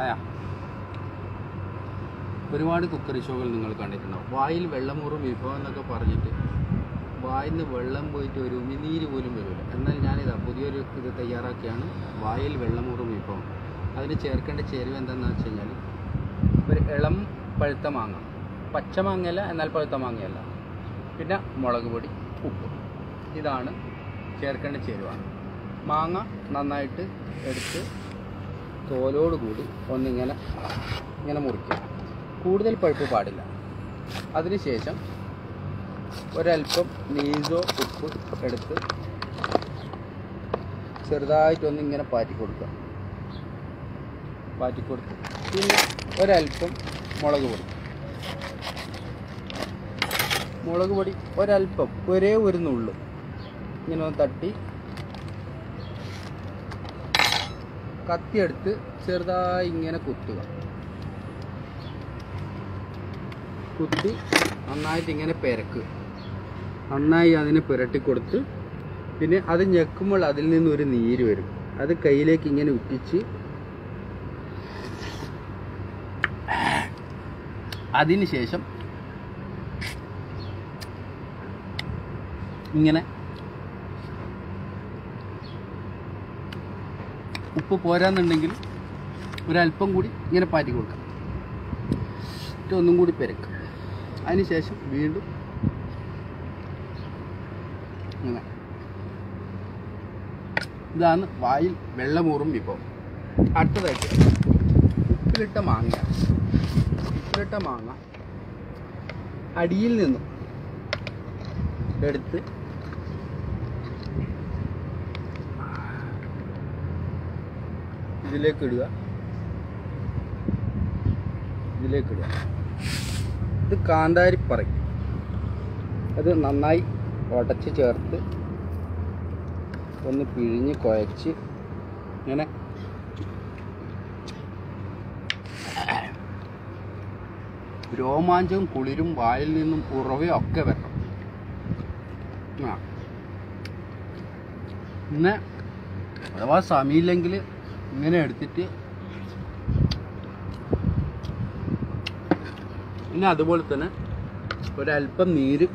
ആയാ ഒരുപാട് കുക്കറി ഷോകൾ നിങ്ങൾ കണ്ടിട്ടുണ്ടാവും. വായിൽ വെള്ളമൂറും വിഭവം എന്നൊക്കെ പറഞ്ഞിട്ട് വായിൽ നിന്ന് വെള്ളം പോയിട്ട് ഒരു ഉമിനീര് പോലും വരില്ല. എന്നാൽ ഞാനിതാ പുതിയൊരു ഇത് തയ്യാറാക്കിയാണ് വായിൽ വെള്ളമൂറും വിഭവം. അതിന് ചേർക്കേണ്ട ചേരുവ എന്താണെന്ന് വെച്ച് കഴിഞ്ഞാൽ ഒരു ഇളം പഴുത്ത മാങ്ങ, പച്ച മാങ്ങയല്ല എന്നാൽ പഴുത്ത മാങ്ങയല്ല, പിന്നെ മുളക് പൊടി, ഉപ്പ്. ഇതാണ് ചേർക്കേണ്ട ചേരുവ. മാങ്ങ നന്നായിട്ട് എടുത്ത് തോലോടുകൂടി ഇങ്ങനെ മുറിക്കുക. കൂടുതൽ പഴുപ്പ് പാടില്ല. അതിനുശേഷം ഒരൽപ്പം നീസോ ഉപ്പ് എടുത്ത് ചെറുതായിട്ടൊന്നിങ്ങനെ പാറ്റിക്കൊടുത്ത് പിന്നെ ഒരൽപ്പം മുളക് പൊടി ഒരൽപ്പം, ഒരേ ഒരു നുള്ളു ഇങ്ങനെ ഒന്ന് തട്ടി കത്തിയെടുത്ത് ചെറുതായി ഇങ്ങനെ കുത്തി നന്നായിട്ട് ഇങ്ങനെ പെരക്കുക. നന്നായി അതിനെ പുരട്ടി കൊടുത്ത് പിന്നെ അത് ഞെക്കുമ്പോൾ അതിൽ നിന്നൊരു നീര് വരും. അത് കയ്യിലേക്ക് ഇങ്ങനെ ഉറ്റിച്ച് അതിന് ശേഷം ഇങ്ങനെ ഉപ്പ് പോരാന്നുണ്ടെങ്കിൽ ഒരല്പം കൂടി ഇങ്ങനെ പാറ്റി കൊടുക്കാം. ഒന്നും കൂടി പെരക്കുക. അതിനുശേഷം വീണ്ടും ഇങ്ങനെ. ഇതാണ് വായിൽ വെള്ളമൂറും വിഭവം. അടുത്തതായിട്ട് ഉപ്പിലിട്ട മാങ്ങ അടിയിൽ നിന്നും എടുത്ത് ഇതിലേക്ക് ഇടുക. ഇത് കാന്താരി പറയും. അത് നന്നായി ഉടച്ച് ചേർത്ത് ഒന്ന് പിഴിഞ്ഞ് കുഴച്ച് ഇങ്ങനെ രോമാഞ്ചവും കുളിരും വായിൽ നിന്നും ഉറവയും ഒക്കെ വരണം. പിന്നെ അഥവാ സമയമില്ലെങ്കിൽ ഇങ്ങനെ എടുത്തിട്ട് പിന്നെ അതുപോലെ തന്നെ ഒരല്പം നീര്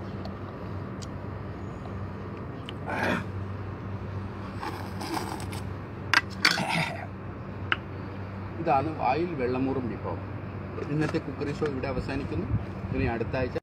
ഇതാണ് വായിൽ വെള്ളമൂറും വിഭവം. ഇന്നത്തെ കുക്കറി ഷോ ഇവിടെ അവസാനിക്കുന്നു. ഇനി അടുത്ത ആഴ്ച